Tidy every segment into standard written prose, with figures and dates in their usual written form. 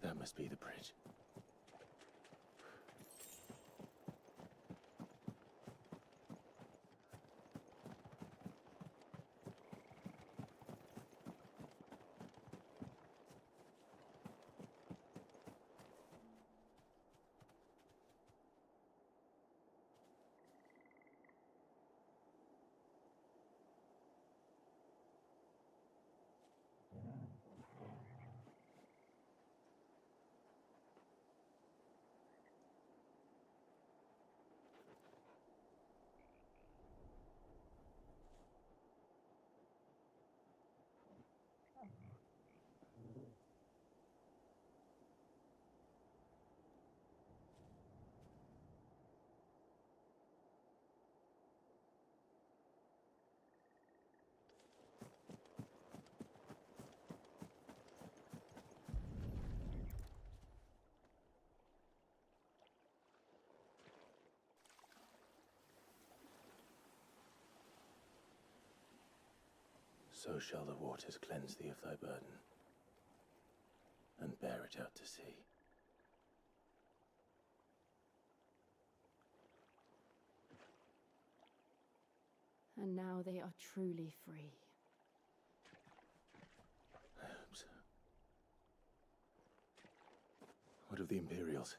That must be the bridge. So shall the waters cleanse thee of thy burden, and bear it out to sea. And now they are truly free. I hope so. What of the Imperials?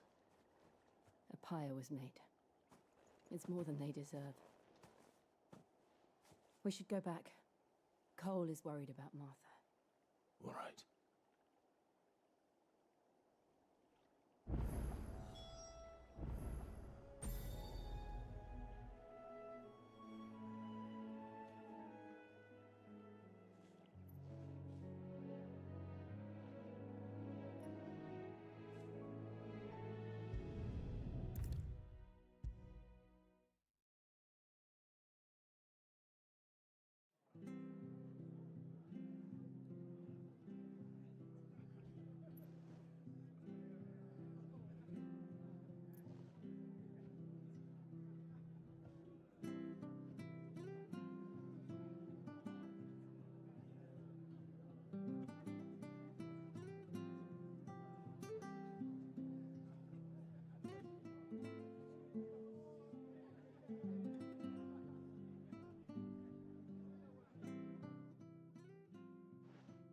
A pyre was made. It's more than they deserve. We should go back. Cole is worried about Martha. All right.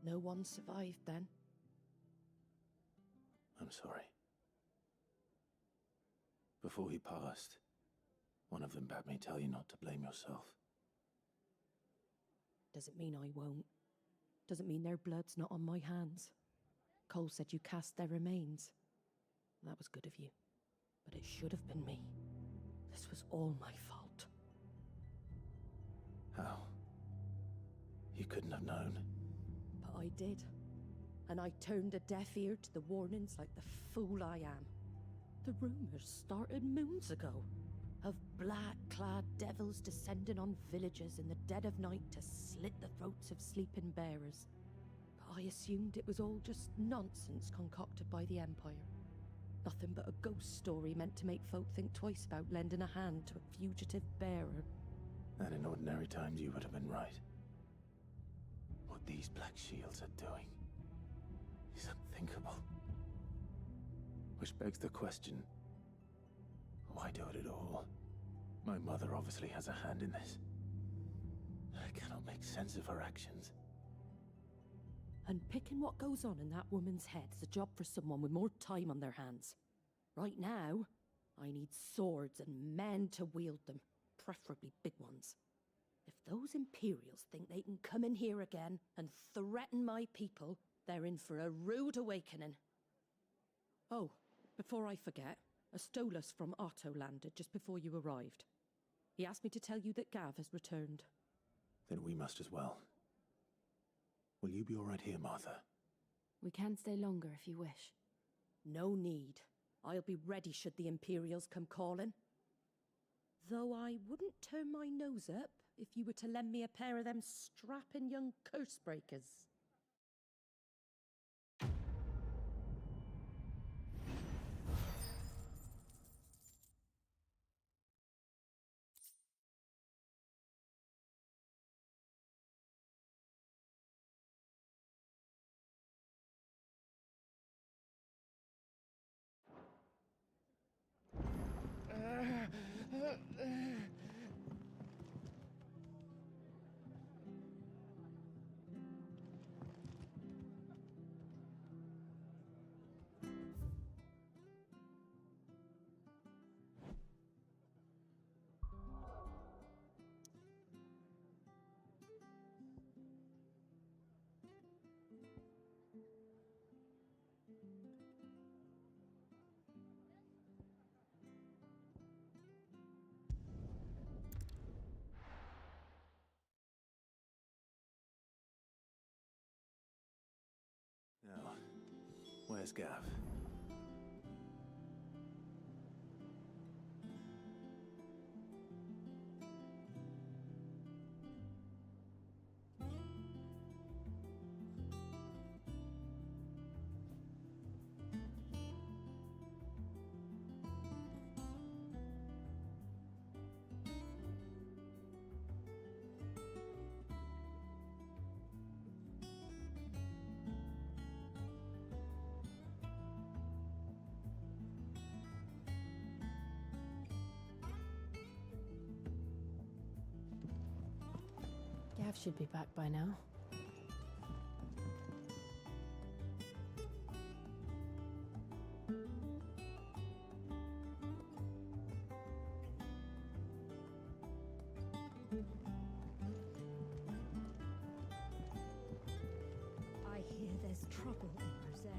No one survived then? I'm sorry. Before he passed, one of them bade me tell you not to blame yourself. Doesn't mean I won't. Doesn't mean their blood's not on my hands. Cole said you cast their remains. That was good of you. But it should have been me. This was all my fault. How? You couldn't have known. But I did. And I turned a deaf ear to the warnings like the fool I am. The rumours started moons ago. Of black-clad devils descending on villages in the dead of night to slit the throats of sleeping bearers. But I assumed it was all just nonsense concocted by the Empire. Nothing but a ghost story meant to make folk think twice about lending a hand to a fugitive bearer. And in ordinary times you would have been right. What these Black Shields are doing is unthinkable. Which begs the question, why do it at all? My mother obviously has a hand in this. I cannot make sense of her actions. And picking what goes on in that woman's head is a job for someone with more time on their hands. Right now, I need swords and men to wield them, preferably big ones. If those Imperials think they can come in here again and threaten my people, they're in for a rude awakening. Oh, before I forget, a Stolas from Otto landed just before you arrived. He asked me to tell you that Gav has returned. Then we must as well. Will you be all right here, Martha? We can stay longer if you wish. No need. I'll be ready should the Imperials come calling. Though I wouldn't turn my nose up if you were to lend me a pair of them strapping young curse-breakers. Now, where's Gav? Gav should be back by now. I hear there's trouble in Rosaria.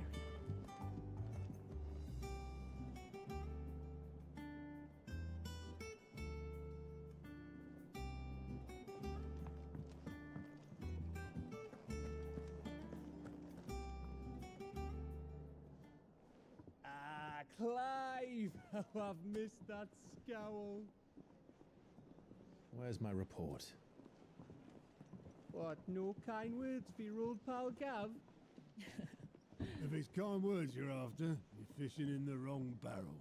Ah, Clive! Oh, I've missed that scowl. Where's my report? What, no kind words for your old pal Gav? If it's kind words you're after, you're fishing in the wrong barrel.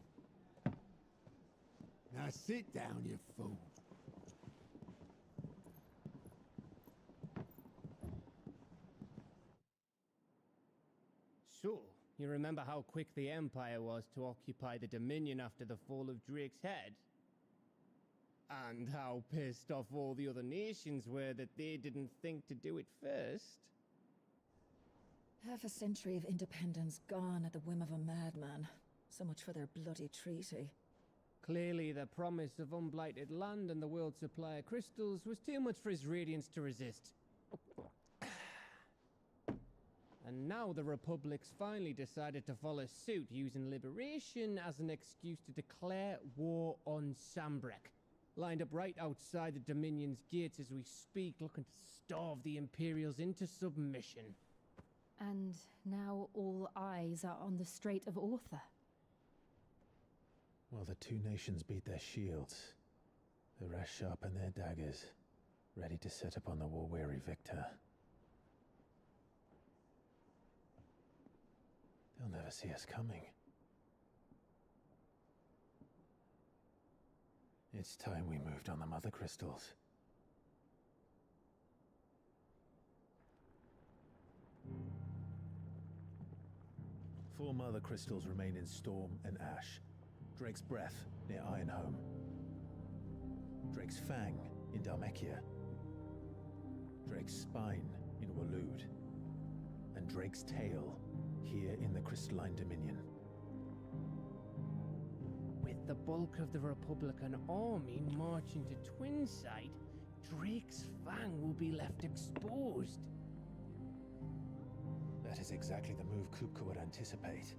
Now sit down, you fool. So, you remember how quick the Empire was to occupy the Dominion after the fall of Drake's head? And how pissed off all the other nations were that they didn't think to do it first? Half a century of independence gone at the whim of a madman. So much for their bloody treaty. Clearly, the promise of unblighted land and the world's supply of crystals was too much for his radiance to resist. And now the Republic's finally decided to follow suit, using liberation as an excuse to declare war on Sambrek. Lined up right outside the Dominion's gates as we speak, looking to starve the Imperials into submission. And now all eyes are on the Strait of Author. Well, the two nations beat their shields. The rest sharpen their daggers, ready to set upon the war-weary victor. They'll never see us coming. It's time we moved on the mother crystals. Four mother crystals remain in Storm and Ash. Drake's Breath near Ironhome. Drake's Fang in Dhalmekia. Drake's Spine in Waloed. And Drake's Tail here in the Crystalline Dominion. With the bulk of the Republican army marching to Twinside, Drake's Fang will be left exposed. That is exactly the move Kupka would anticipate.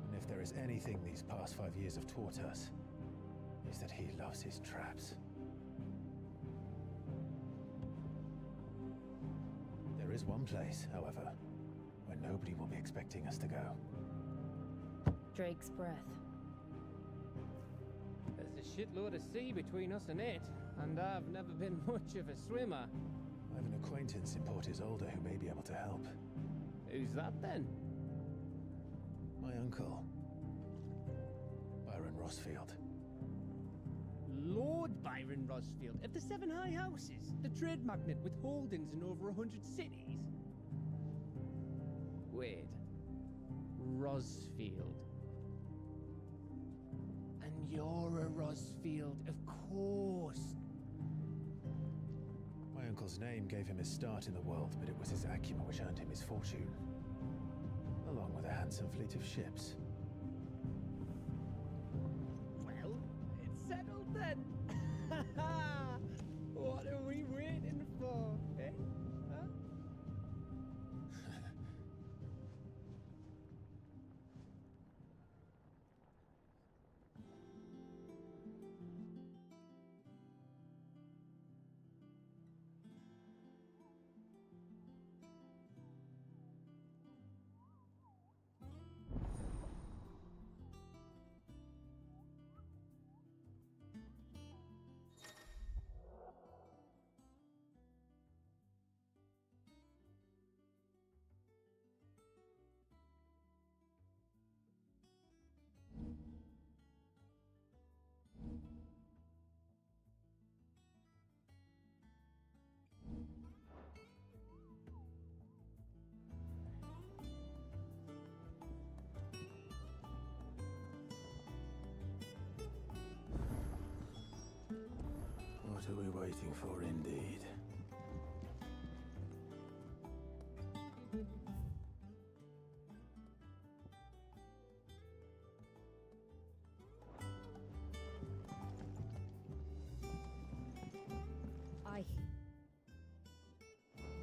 And if there is anything these past 5 years have taught us, is that he loves his traps. There is one place, however, where nobody will be expecting us to go. Drake's Breath. There's a shitload of sea between us and it, and I've never been much of a swimmer. I have an acquaintance in Port Isolde who may be able to help. Who's that then? My uncle, Byron Rosfield. Lord Byron Rosfield of the Seven High Houses, the trade magnate with holdings in over 100 cities. Wait, Rosfield. And You're a Rosfield, of course. My uncle's name gave him his start in the world, but it was his acumen which earned him his fortune, along with a handsome fleet of ships. Well, it's settled then. What are we waiting for, eh? Huh? What are we waiting for, indeed?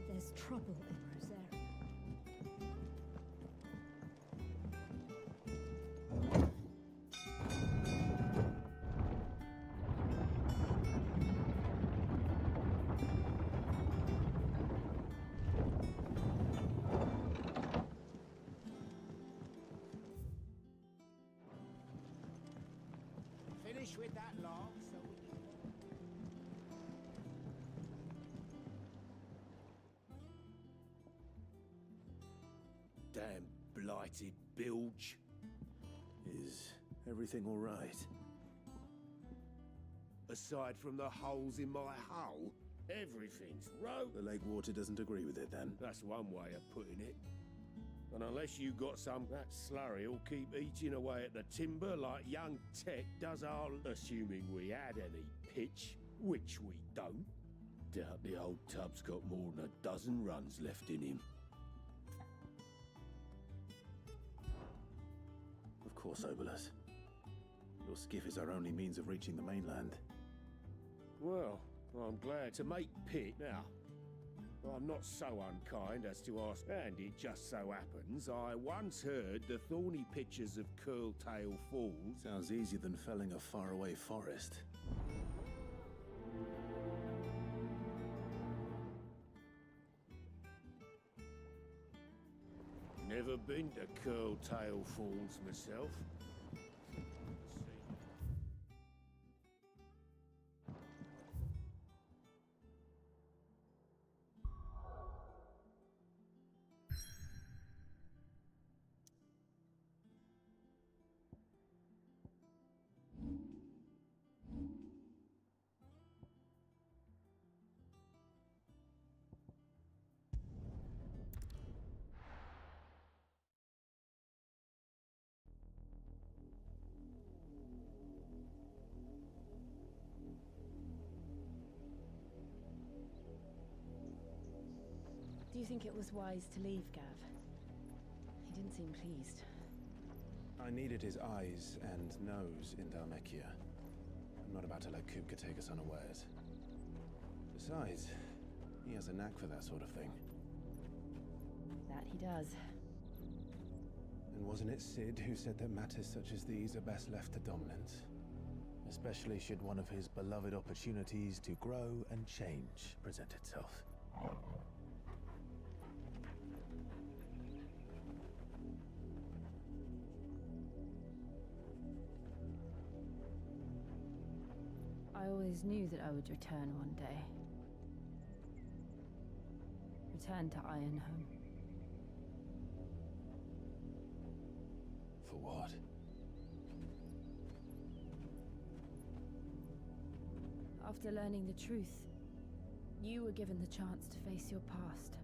There's trouble in Rosaria. Finish with that log, so we can... Damn blighted bilge. Is everything all right? Aside from the holes in my hull, everything's rope. The lake water doesn't agree with it, then? That's one way of putting it. And unless you got some, that slurry will keep eating away at the timber like young Tech does our... Assuming we had any pitch, which we don't. Doubt the old tub's got more than a dozen runs left in him. Of course, Obolus. Your skiff is our only means of reaching the mainland. Well, I'm glad to make pit now. I'm not so unkind as to ask, and it just so happens I once heard the thorny pictures of Curltail Falls. Sounds easier than felling a faraway forest. Never been to Curltail Falls myself. Do you think it was wise to leave, Gav? He didn't seem pleased. I needed his eyes and nose in Dhalmekia. I'm not about to let Kupka take us unawares. Besides, he has a knack for that sort of thing. That he does. And wasn't it Sid who said that matters such as these are best left to dominance? Especially should one of his beloved opportunities to grow and change present itself. I always knew that I would return one day. Return to Ironhome. For what? After learning the truth, you were given the chance to face your past.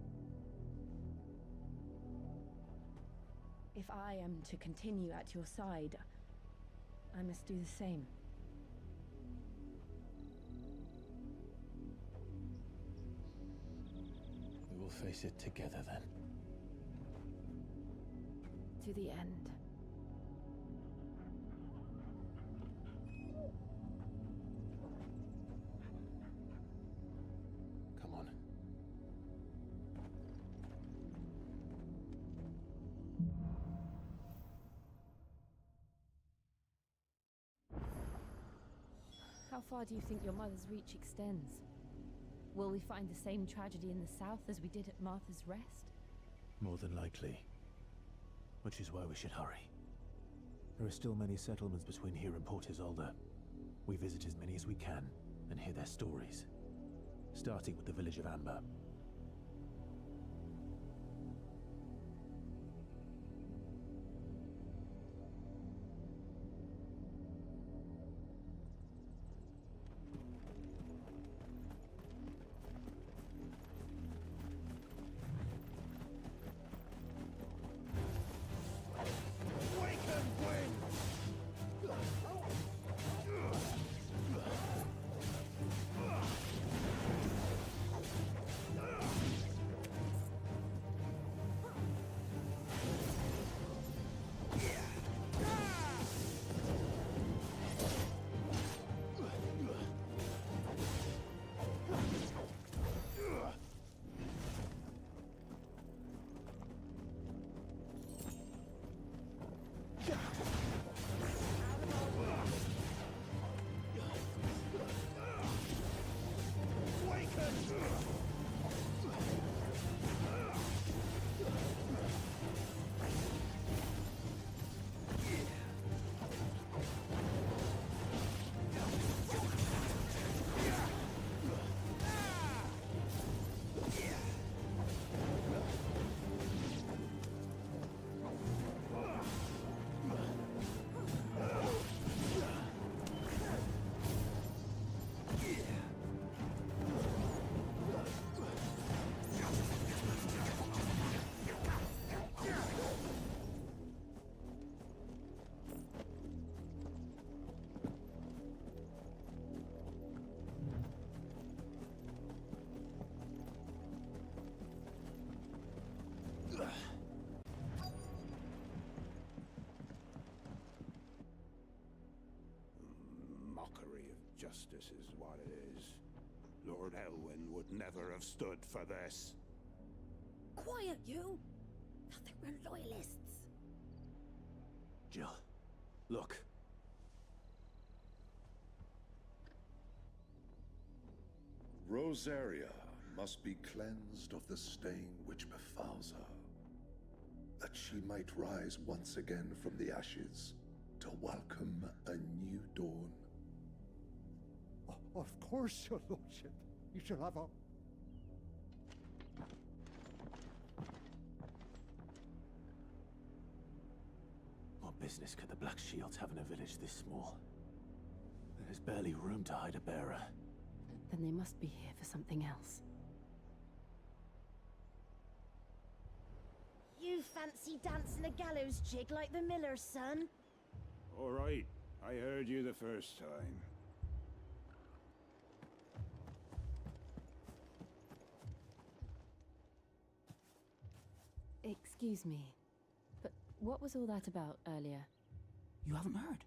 If I am to continue at your side, I must do the same. face it together then. To the end. Come on. How far do you think your mother's reach extends? Will we find the same tragedy in the south as we did at Martha's Rest? More than likely. Which is why we should hurry. There are still many settlements between here and Port Isolde. We visit as many as we can and hear their stories. Starting with the village of Amber. Justice is what it is. Lord Elwyn would never have stood for this. Quiet, you! Thought they were loyalists. Jill, look. Rosaria must be cleansed of the stain which befouls her, that she might rise once again from the ashes to welcome a new dawn. Of course, your lordship. You shall have a... What business could the Black Shields have in a village this small? There's barely room to hide a bearer. Then they must be here for something else. You fancy dancing a gallows jig like the miller's son? All right, I heard you the first time. Excuse me, but what was all that about earlier? You haven't heard?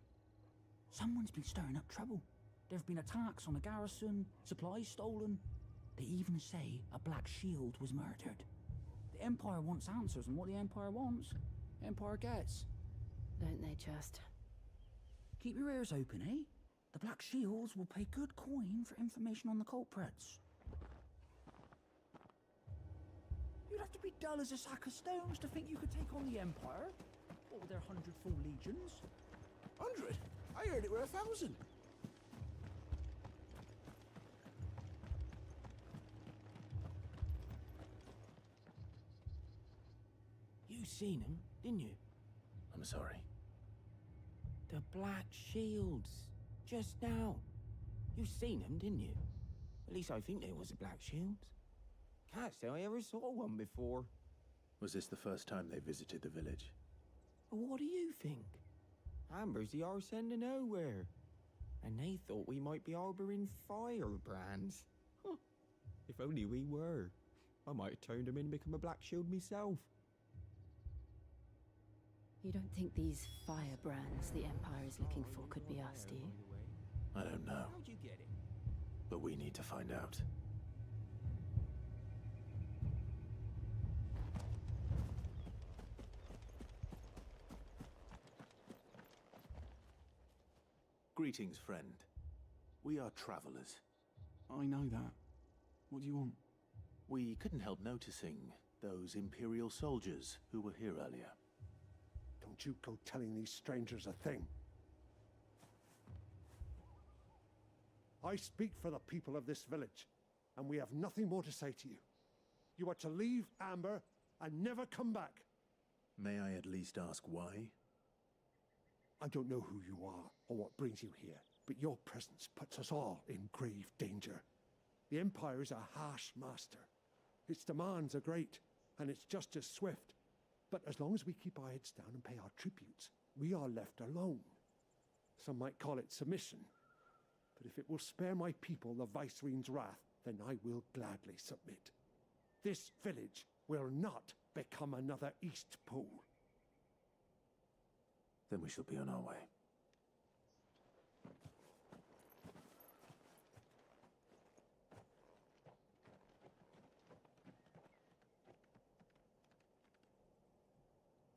Someone's been stirring up trouble. There have been attacks on the garrison, supplies stolen. They even say a Black Shield was murdered. The Empire wants answers, and what the Empire wants, Empire gets. Don't they just? Keep your ears open, eh? The Black Shields will pay good coin for information on the culprits. You'd have to be dull as a sack of stones to think you could take on the Empire. Or their 100 full legions. 100? I heard it were 1,000. You seen them, didn't you? I'm sorry. The Black Shields. Just now. You seen them, didn't you? At least I think they was a Black Shields. Can't say I ever saw one before. Was this the first time they visited the village? What do you think? Amber's the arse end of nowhere. And they thought we might be harbouring firebrands. Huh. If only we were. I might have turned him in and become a Black Shield myself. You don't think these firebrands the Empire is looking for could be us, do you? I don't know, How'd you get it? but we need to find out. Greetings, friend. We are travelers. I know that. What do you want? We couldn't help noticing those Imperial soldiers who were here earlier. Don't you go telling these strangers a thing. I speak for the people of this village, and we have nothing more to say to you. You are to leave Amber and never come back. May I at least ask why? I don't know who you are or what brings you here, but your presence puts us all in grave danger. The Empire is a harsh master. Its demands are great, and it's just as swift. But as long as we keep our heads down and pay our tributes, we are left alone. Some might call it submission. But if it will spare my people the Viceroy's wrath, then I will gladly submit. This village will not become another East Pool. Then we shall be on our way.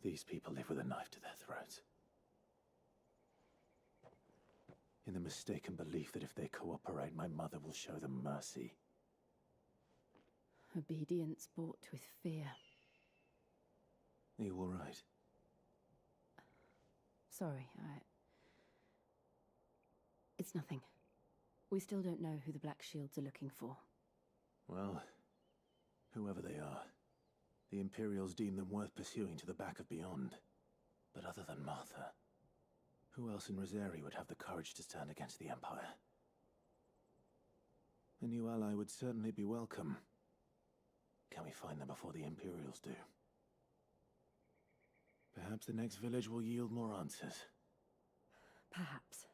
These people live with a knife to their throats. In the mistaken belief that if they cooperate, my mother will show them mercy. Obedience bought with fear. Are you all right? Sorry, It's nothing. We still don't know who the Black Shields are looking for. Well, whoever they are, the Imperials deem them worth pursuing to the back of beyond. But other than Martha, who else in Rosari would have the courage to stand against the Empire? A new ally would certainly be welcome. Can we find them before the Imperials do? Perhaps the next village will yield more answers. Perhaps.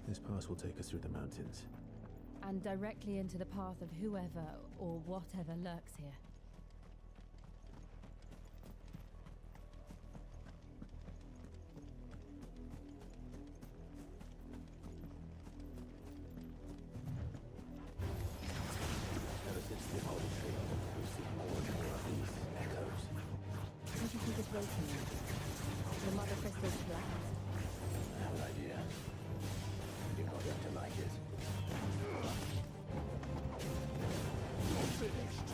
This pass will take us through the mountains. And directly into the path of whoever or whatever lurks here. Ever since the Holy Tree, we've seen more and more of these echoes. What do you think is waiting there? The mother crystal's collapse. I have an idea. You're not going to like it. You're finished.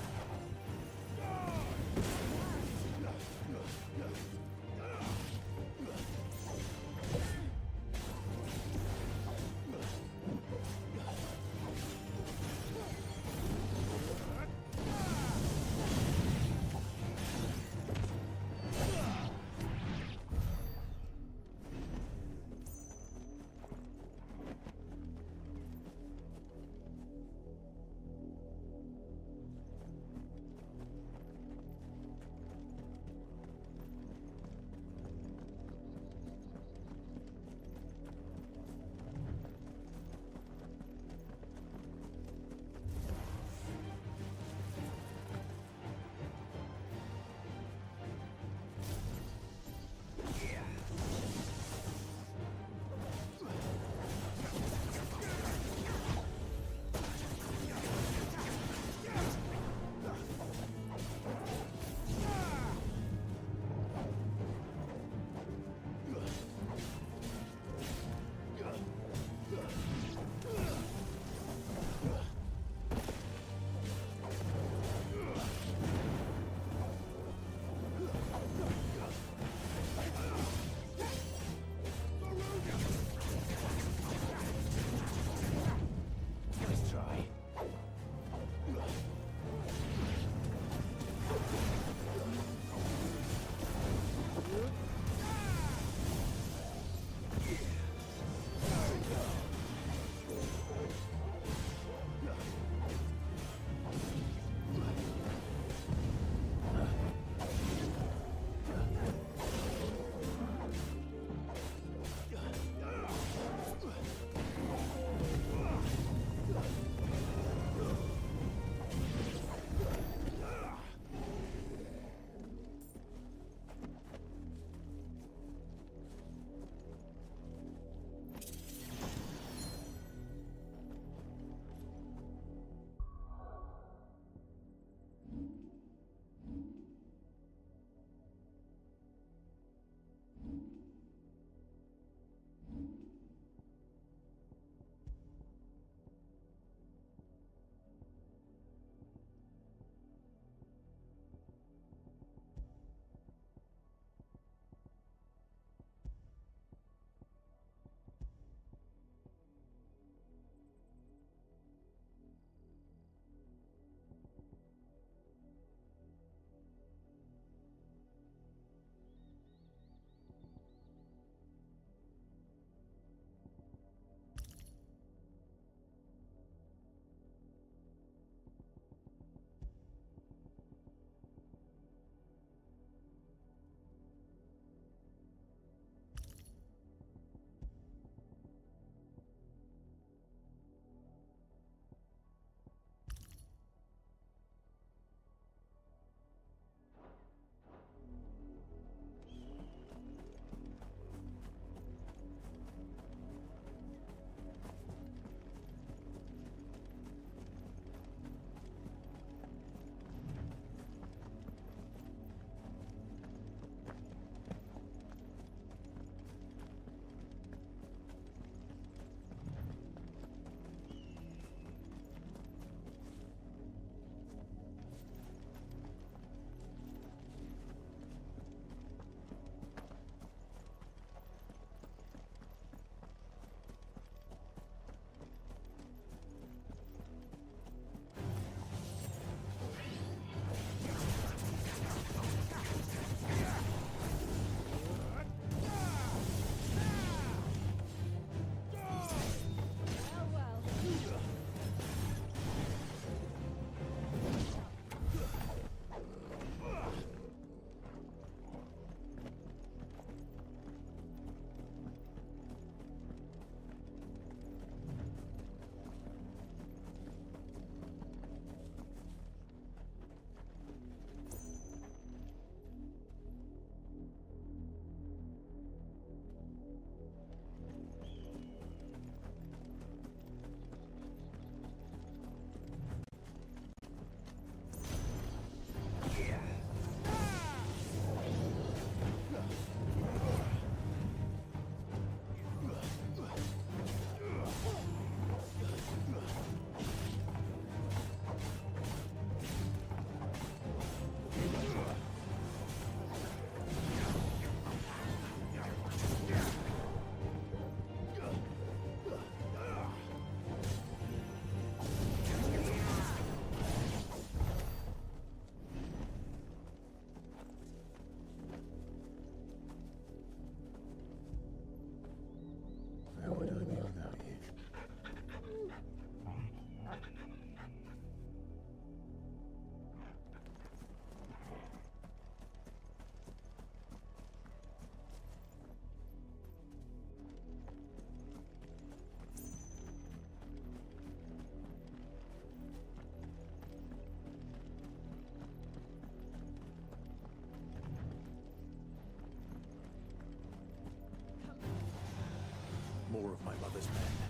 more of my mother's men.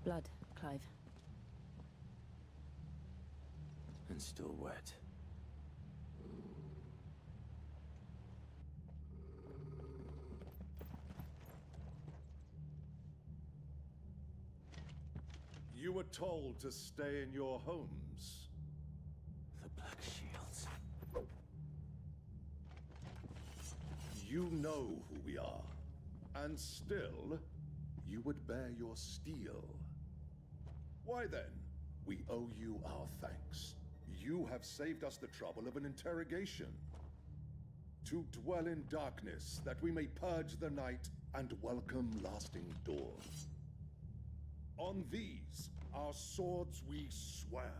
Blood, Clive. And still wet. You were told to stay in your homes. The Black Shields. You know who we are. And still, you would bear your steel. Why then, we owe you our thanks. You have saved us the trouble of an interrogation. To dwell in darkness, that we may purge the night and welcome lasting dawn. On these, our swords we swear.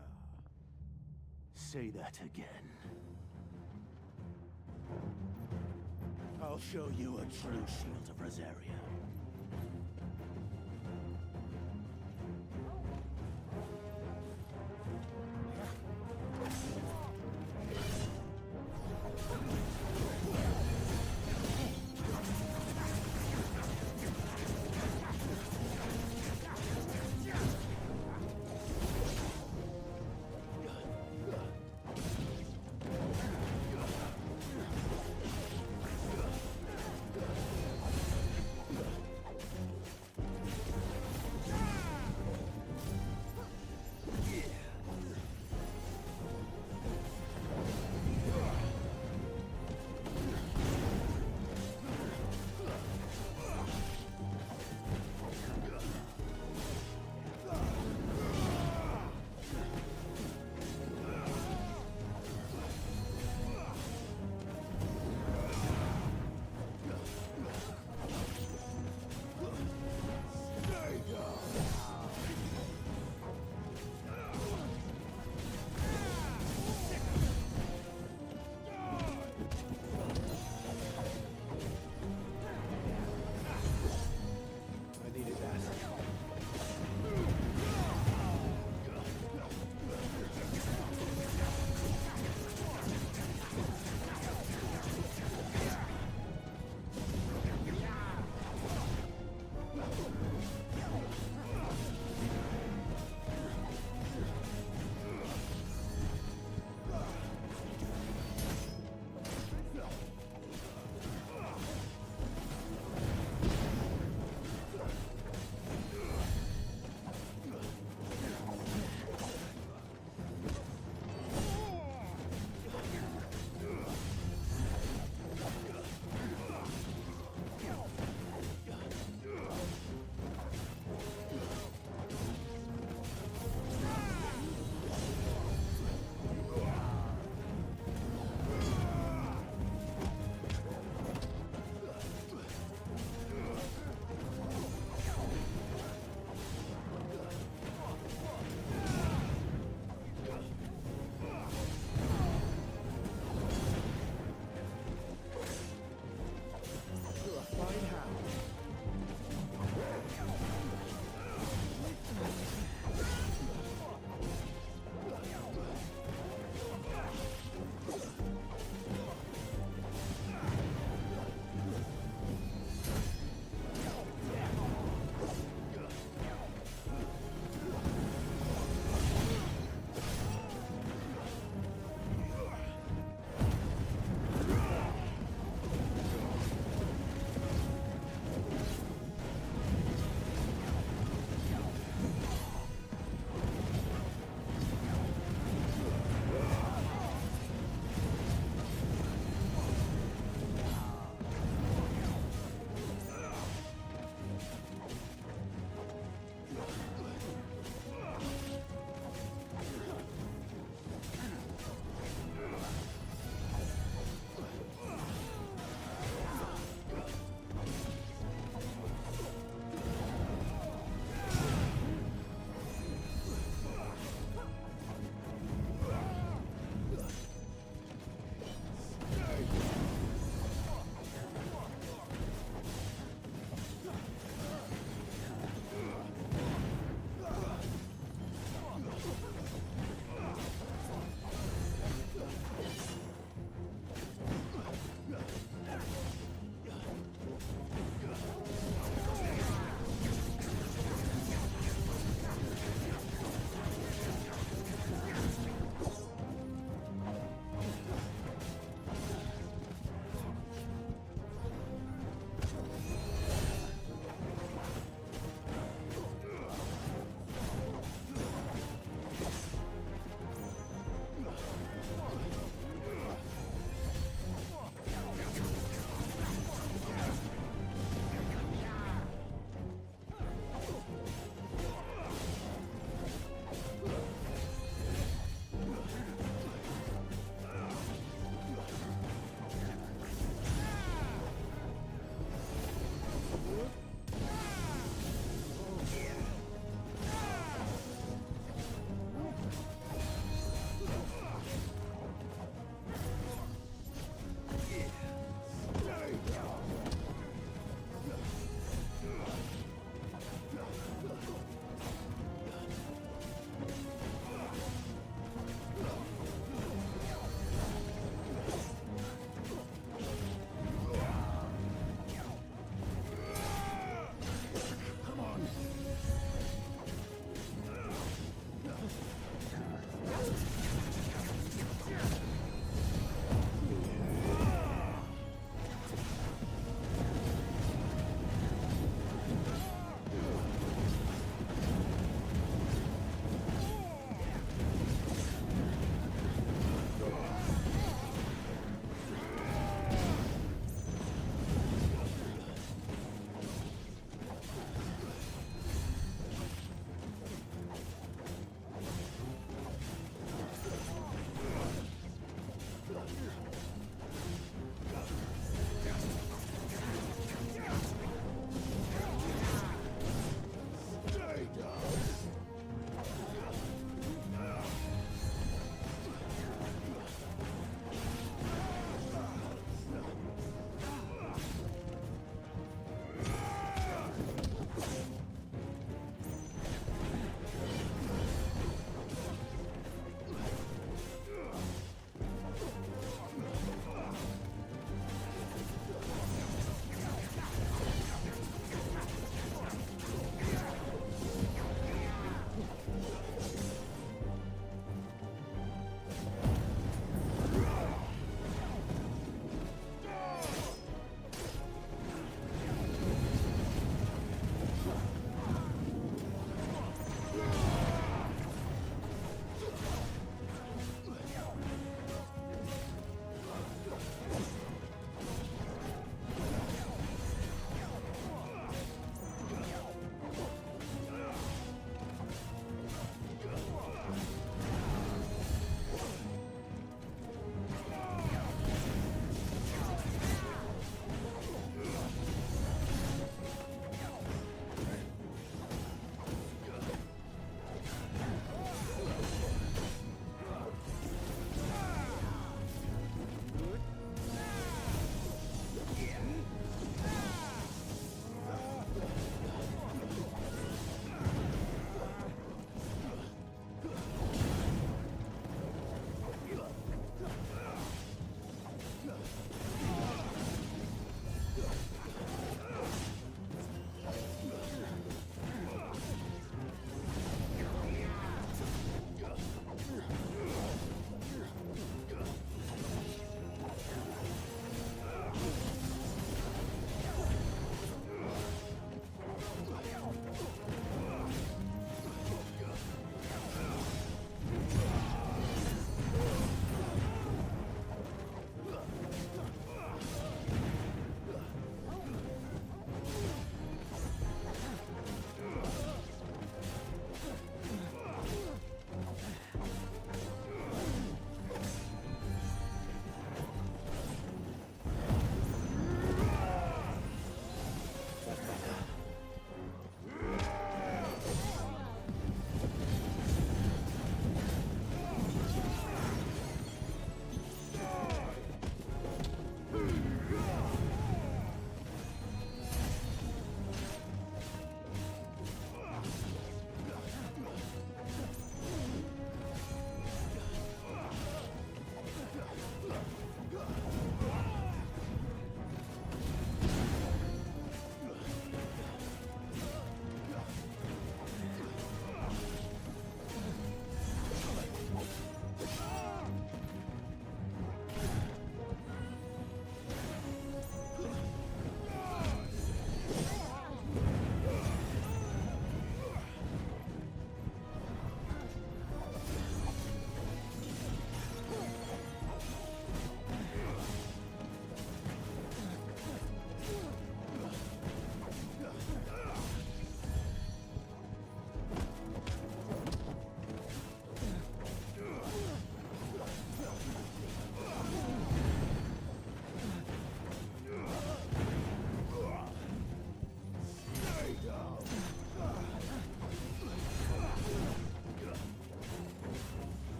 Say that again. I'll show you a true shield of Rosaria.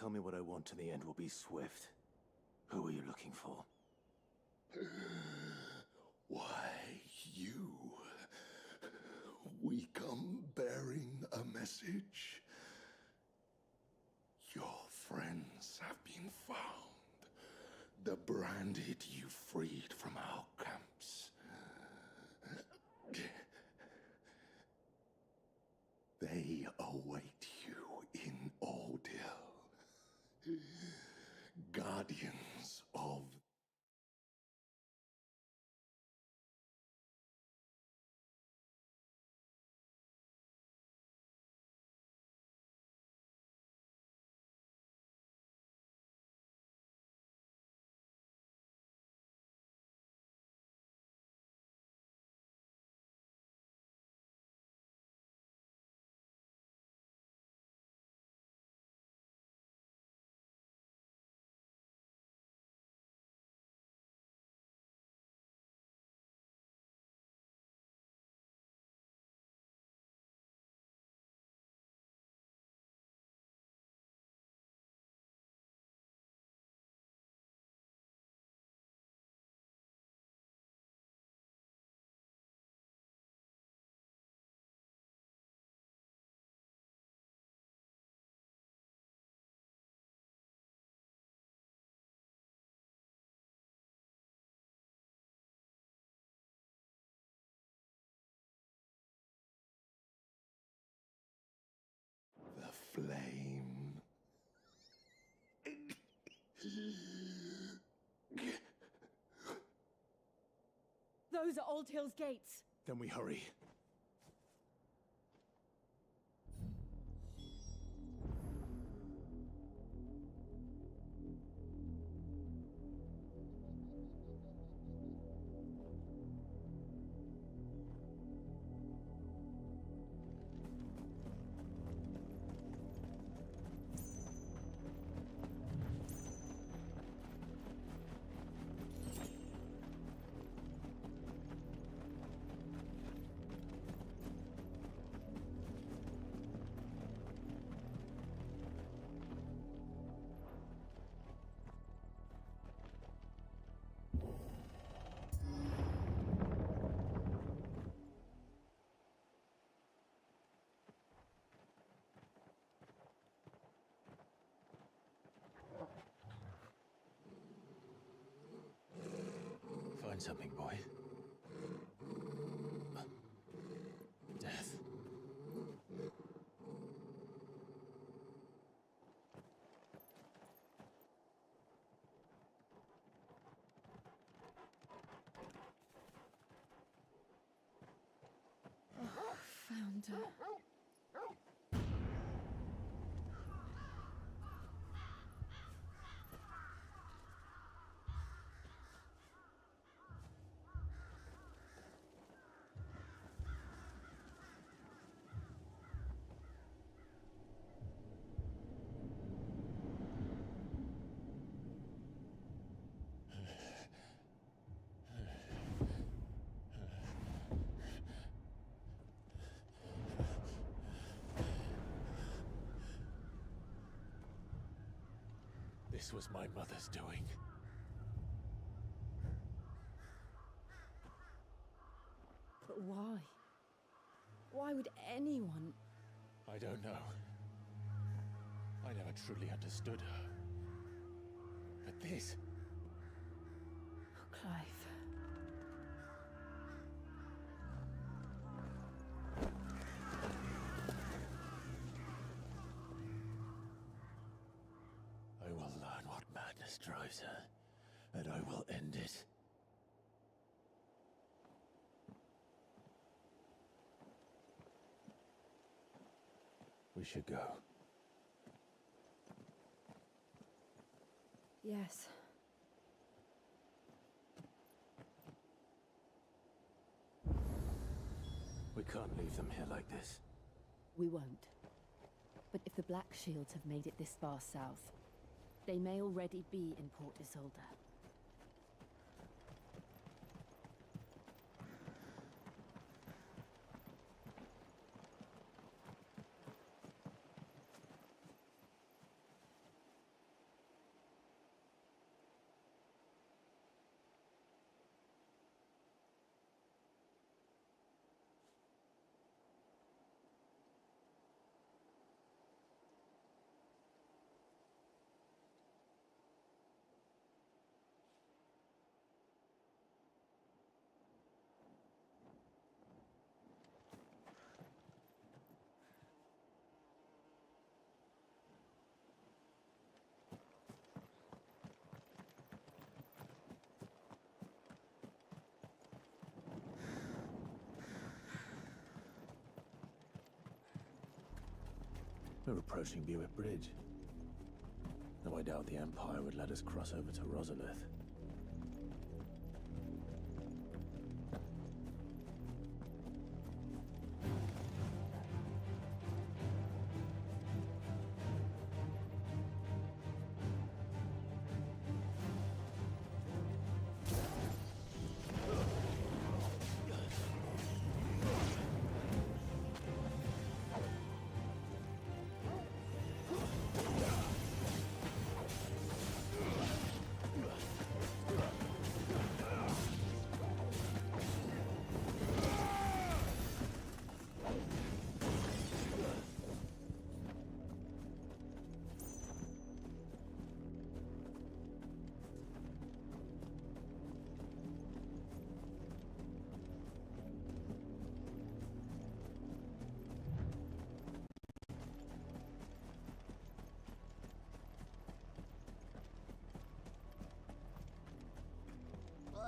tell me what I want and the end will be swift. Who are you looking for? Why, you. We come bearing a message. Your friends have been found. The branded you freed from our camps. They await you in Odil. Guardians of the flame. Those are Old Hill's gates. Then we hurry. Find something, boy. Death. Found her. This was my mother's doing. But why? Why would anyone... I don't know. I never truly understood her. But this... Oh, Clive. I will learn what madness drives her, and I will end it. We should go. Yes. We can't leave them here like this. We won't. But if the Black Shields have made it this far south, they may already be in Port Isolde. We're approaching Buick Bridge. Though I doubt the Empire would let us cross over to Rosalith.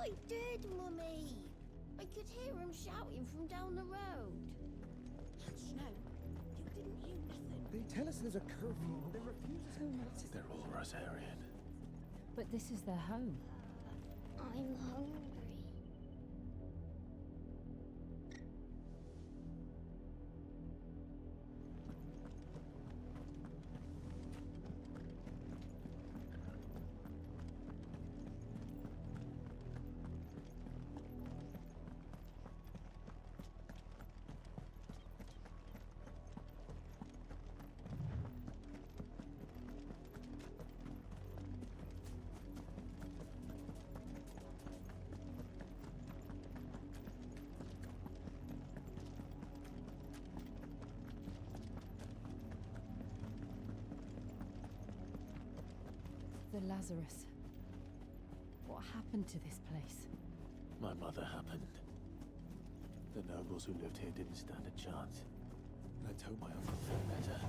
I did, Mummy. I could hear him shouting from down the road. Snow, you didn't hear nothing. They tell us there's a curfew, but they refuse to. They're all Rosarian. But this is their home. I'm hungry. The Lazarus. What happened to this place? My mother happened. The nobles who lived here didn't stand a chance. Let's hope my uncle felt better.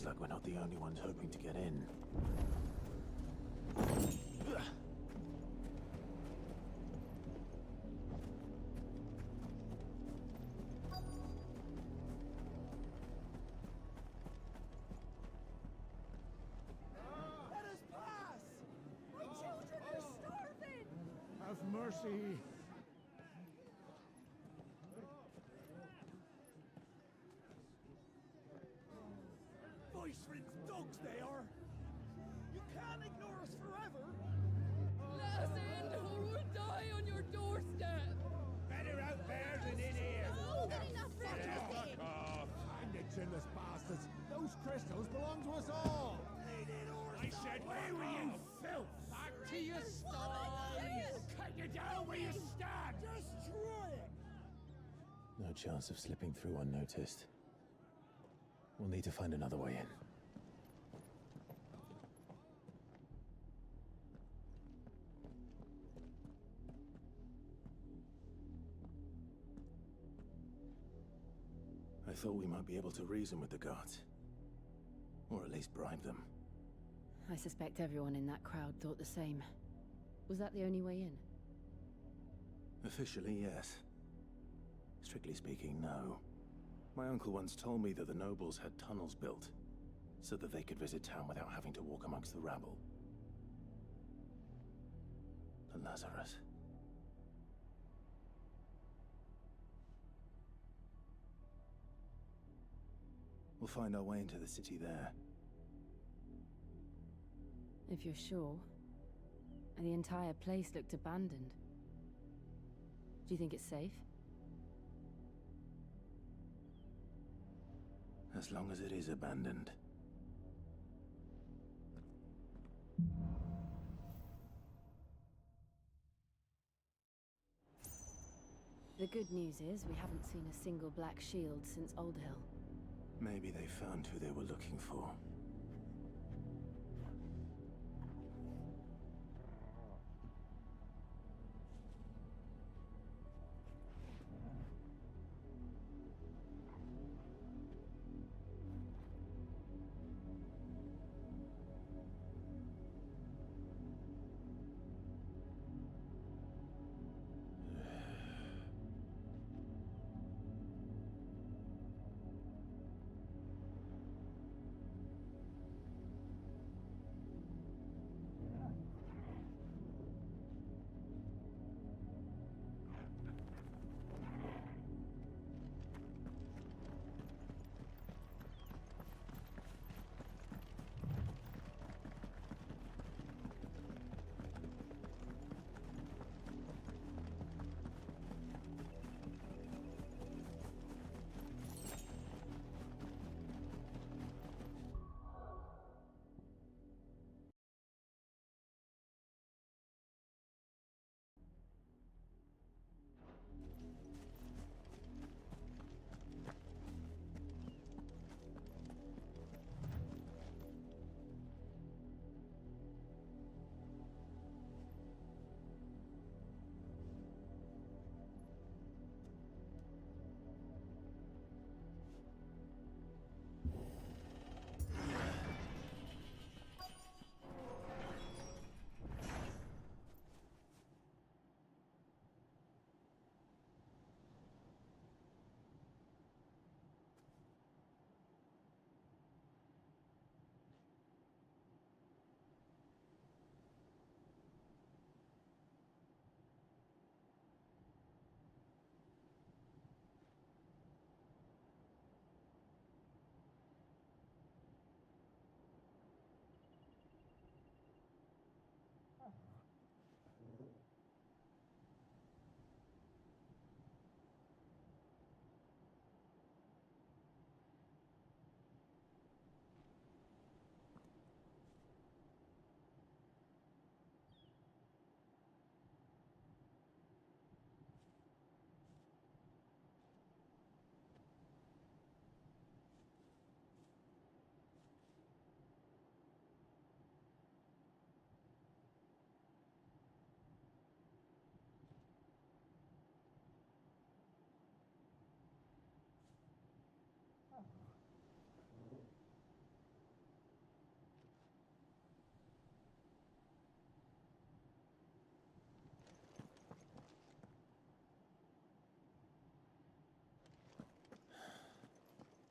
Like we're not the only ones hoping to get in. Let us pass! My children are starving! Have mercy! Voice-rinsed dogs they are! You can't ignore us forever! Let us in or we'll die on your doorstep! Better out there than in here! Oh, get enough for Fuck off! Find the chinless bastards! Those crystals belong to us all! I said, where were you, filth? Back to your sties! Cut you down where you stand! Destroy it! No chance of slipping through unnoticed. We'll need to find another way in. I thought we might be able to reason with the guards. Or at least bribe them. I suspect everyone in that crowd thought the same. Was that the only way in? Officially, yes. Strictly speaking, no. My uncle once told me that the nobles had tunnels built, so that they could visit town without having to walk amongst the rabble. The Lazarus. We'll find our way into the city there. If you're sure. The entire place looked abandoned. Do you think it's safe? As long as it is abandoned. The good news is we haven't seen a single black shield since Old Hill. Maybe they found who they were looking for.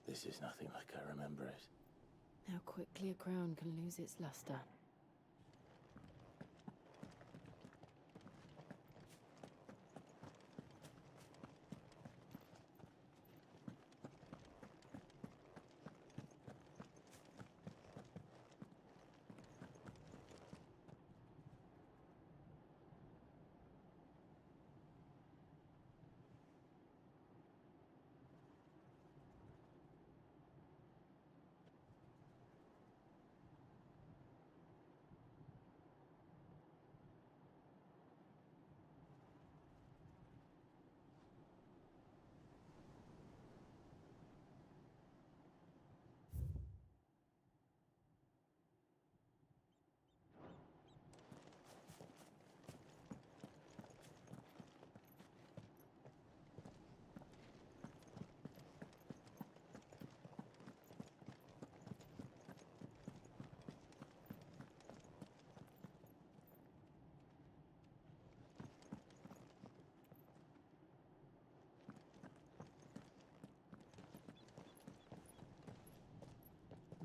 This is nothing like I remember it. How quickly a crown can lose its luster.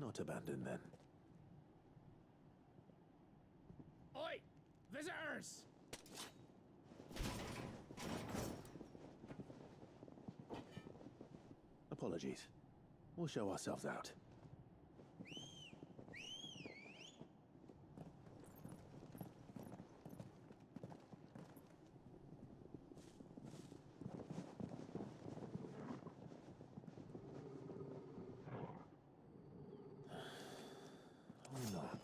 Not abandoned, then. Oi! Visitors! Apologies. We'll show ourselves out. Or not.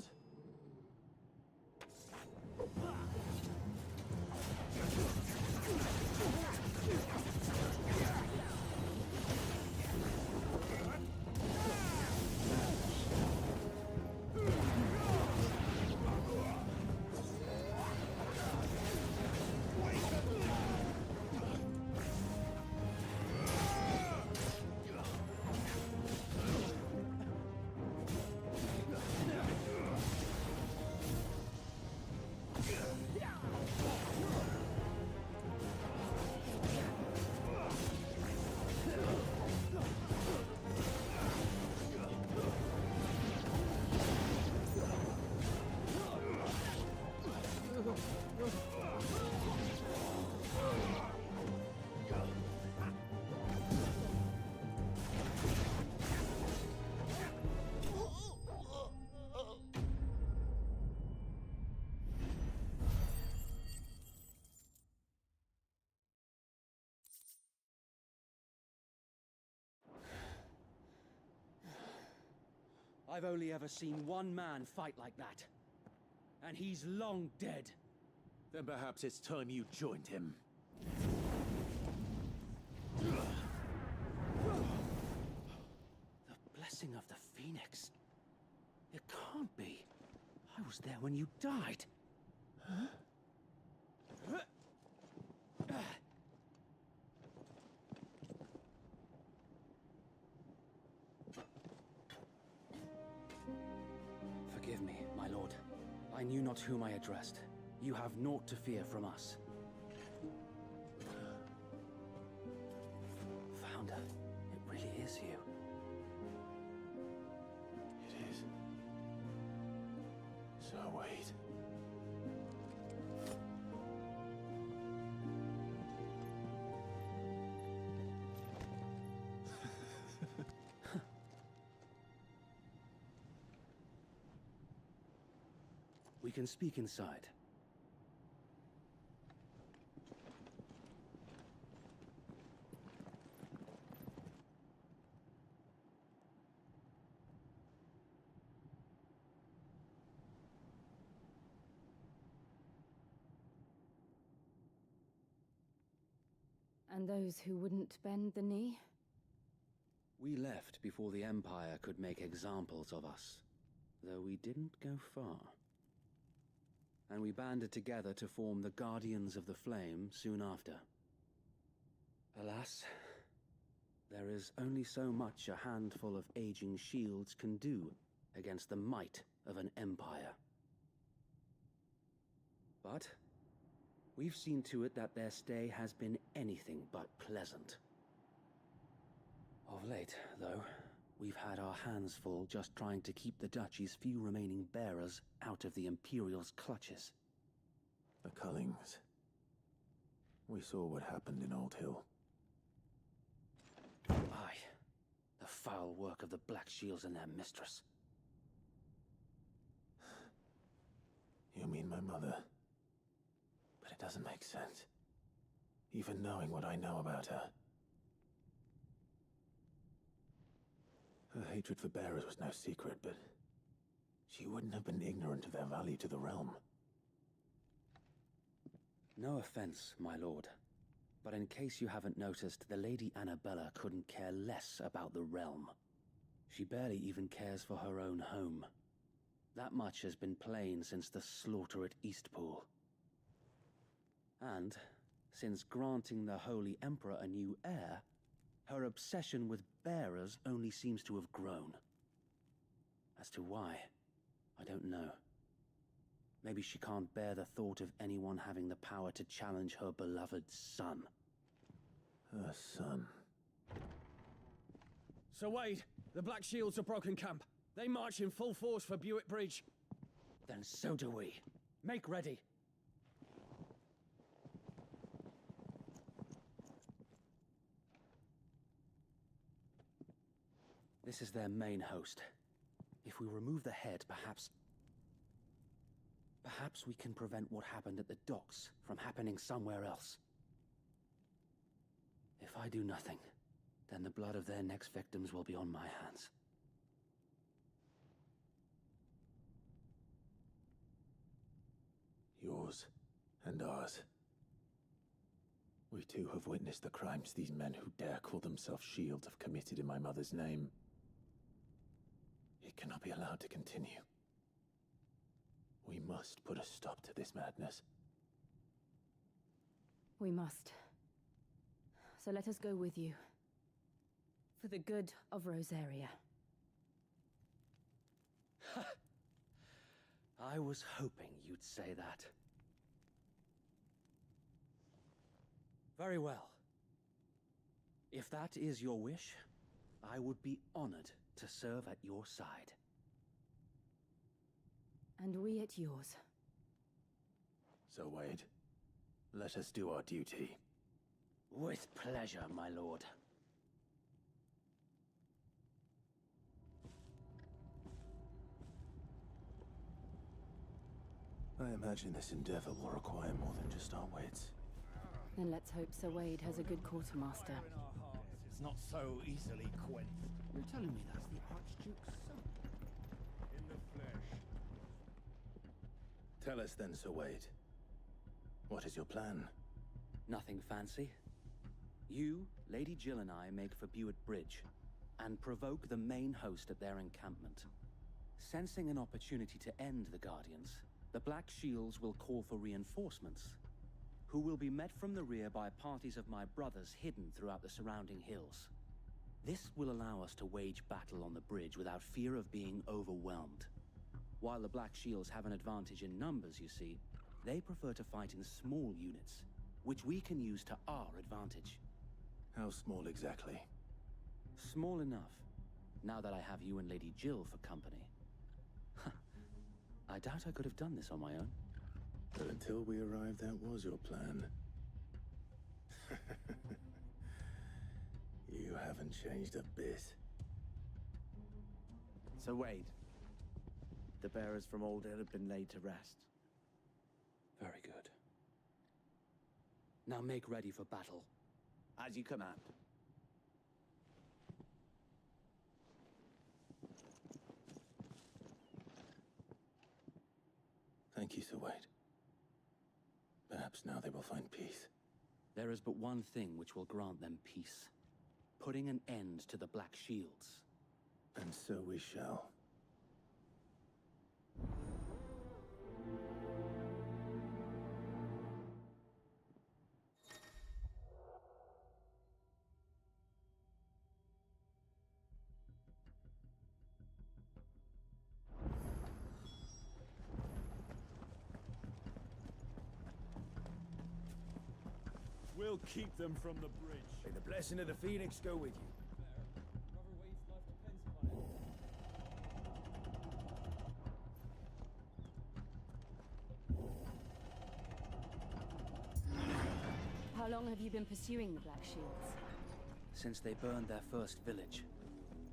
I've only ever seen one man fight like that. And he's long dead. Then perhaps it's time you joined him. The blessing of the Phoenix. It can't be. I was there when you died. Huh? Forgive me, my lord. I knew not whom I addressed. You have naught to fear from us. Founder, it really is you. It is. So wait. We can speak inside. And those who wouldn't bend the knee? We left before the Empire could make examples of us, though we didn't go far. And we banded together to form the Guardians of the Flame soon after. Alas, there is only so much a handful of aging shields can do against the might of an empire. But we've seen to it that their stay has been anything but pleasant. Of late, though, we've had our hands full just trying to keep the Duchy's few remaining bearers out of the Imperial's clutches. The Cullings. We saw what happened in Old Hill. Aye. The foul work of the Black Shields and their mistress. You mean my mother? But it doesn't make sense. Even knowing what I know about her. Her hatred for bearers was no secret, but she wouldn't have been ignorant of their value to the realm. No offense, my lord, but in case you haven't noticed, the Lady Annabella couldn't care less about the realm. She barely even cares for her own home. That much has been plain since the slaughter at Eastpool. And, since granting the Holy Emperor a new heir, her obsession with bearers only seems to have grown. As to why, I don't know. Maybe she can't bear the thought of anyone having the power to challenge her beloved son. Her son. Sir Wade, the Black Shields have broken camp. They march in full force for Buick Bridge. Then so do we. Make ready. This is their main host. If we remove the head, perhaps we can prevent what happened at the docks from happening somewhere else. If I do nothing, then the blood of their next victims will be on my hands. Yours and ours. We too have witnessed the crimes these men who dare call themselves Shield have committed in my mother's name. It cannot be allowed to continue. We must put a stop to this madness. We must. So let us go with you. For the good of Rosaria. I was hoping you'd say that. Very well. If that is your wish, I would be honored to serve at your side. And we at yours. So, Wade, let us do our duty. With pleasure, my lord. I imagine this endeavor will require more than just our wits. Then let's hope Sir Wade has a good quartermaster. It's not so easily quenched. You're telling me that's the Archduke's son? In the flesh. Tell us then, Sir Wade. What is your plan? Nothing fancy. You, Lady Jill and I make for Buick Bridge, and provoke the main host at their encampment. Sensing an opportunity to end the Guardians, the Black Shields will call for reinforcements, who will be met from the rear by parties of my brothers hidden throughout the surrounding hills. This will allow us to wage battle on the bridge without fear of being overwhelmed. While the Black Shields have an advantage in numbers, you see, they prefer to fight in small units, which we can use to our advantage. How small exactly? Small enough, now that I have you and Lady Jill for company. I doubt I could have done this on my own. But until we arrived, that was your plan. You haven't changed a bit. So Wade, the bearers from Alden have been laid to rest. Very good. Now make ready for battle. As you command. Thank you, Sir Wade. Perhaps now they will find peace. There is but one thing which will grant them peace. Putting an end to the Black Shields. And so we shall. We'll keep them from the bridge. May the blessing of the Phoenix go with you. How long have you been pursuing the Black Shields? Since they burned their first village.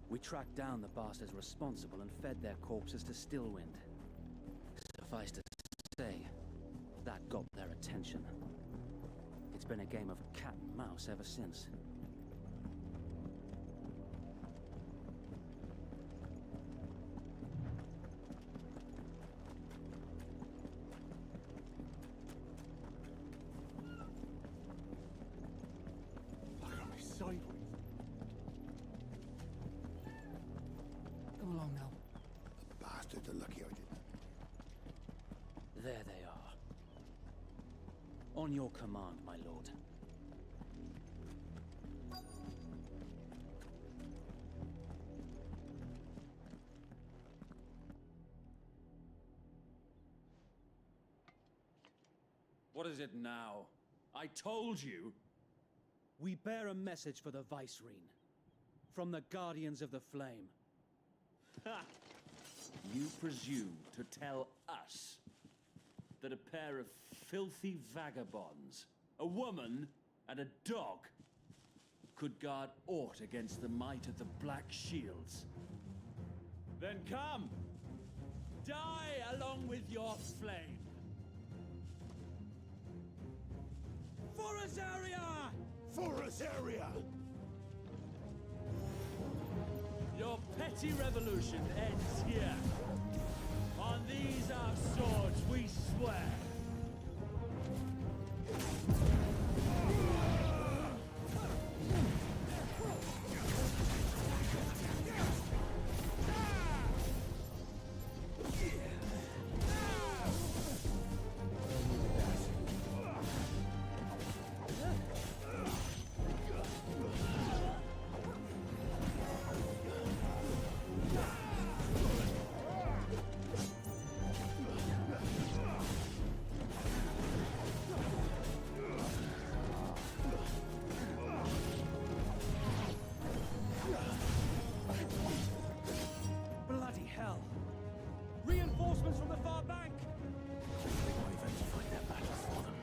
We tracked down the bastards responsible and fed their corpses to Stillwind. Suffice to say, that got their attention. It's been a game of cat and mouse ever since. Look at me sideways. Come along now. The bastards are lucky I didn't. There they are. On your command, my lord. What is it now? I told you! We bear a message for the Vicereine. From the Guardians of the Flame. You presume to tell us that a pair of filthy vagabonds, a woman and a dog, could guard aught against the might of the Black Shields? Then come! Die along with your flame! For Azaria! For Azaria! Your petty revolution ends here. On these our swords we swear. Bloody hell! Reinforcements from the far bank! Why even to fight their battles for them?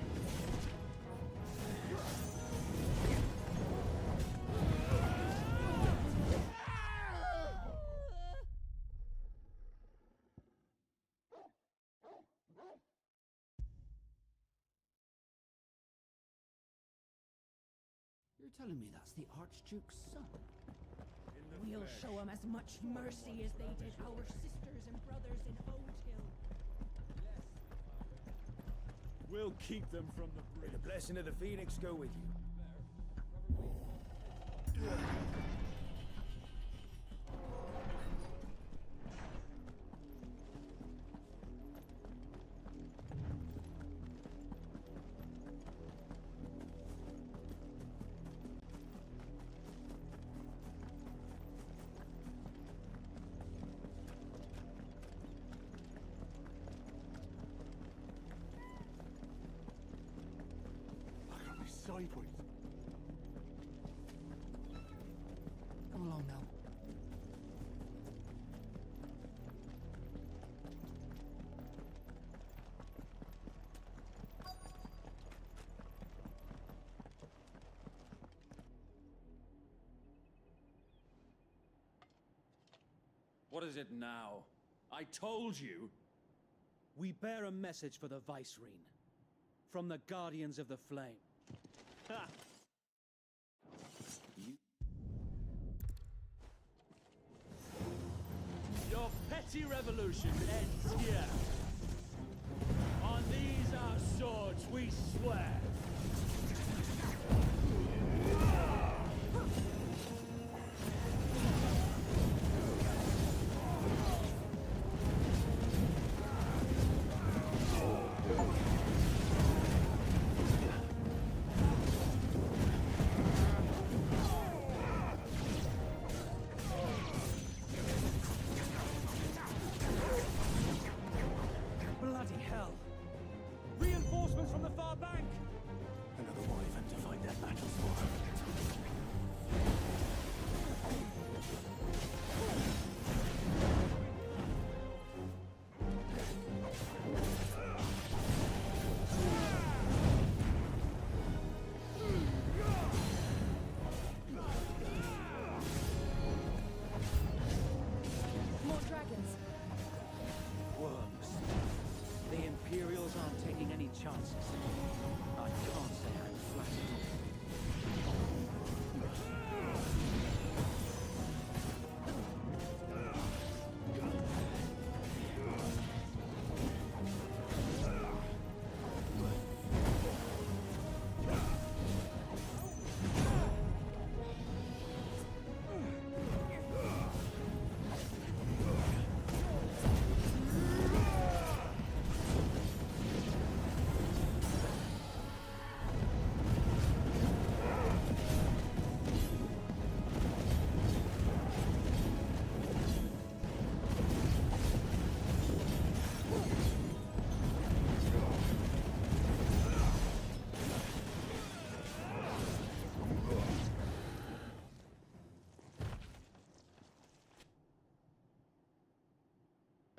You're telling me that's the Archduke's son? We'll show them as much mercy as they did our sisters and brothers in Old Hill. We'll keep them from the bridge. May the blessing of the Phoenix go with you. Sideways. Come along now. What is it now? I told you! We bear a message for the Vicereine. From the Guardians of the Flame. Ha! Your petty revolution ends here. On these our swords we swear. Bloody hell! Reinforcements from the far bank! Another wyvern to fight their battles for. More dragons. Worms. The Imperials aren't taking any chances. I can't say I'm flattered.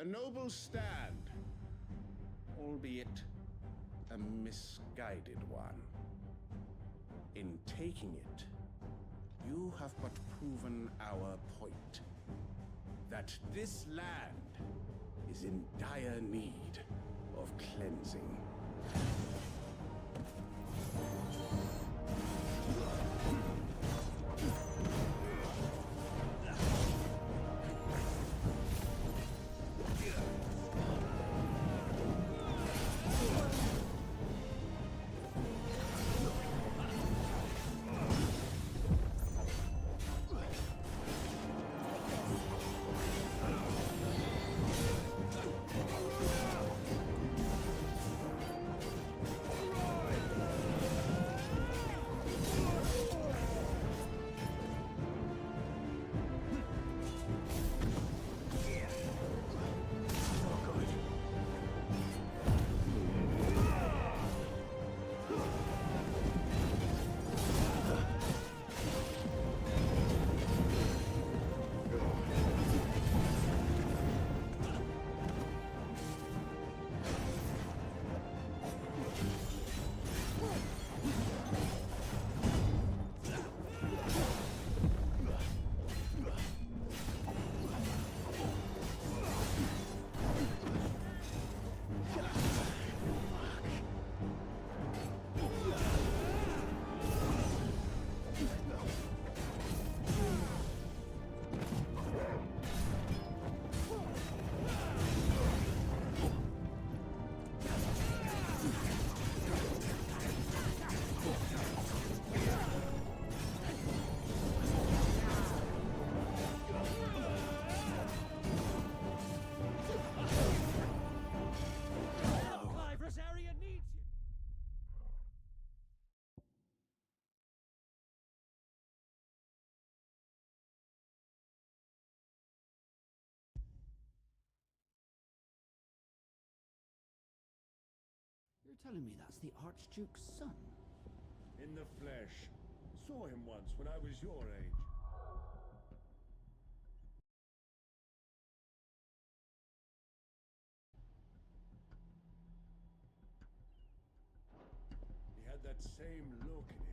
A noble stand, albeit a misguided one. In taking it, you have but proven our point. That this land is in dire need of cleansing. You're telling me that's the Archduke's son? In the flesh. Saw him once when I was your age. He had that same look in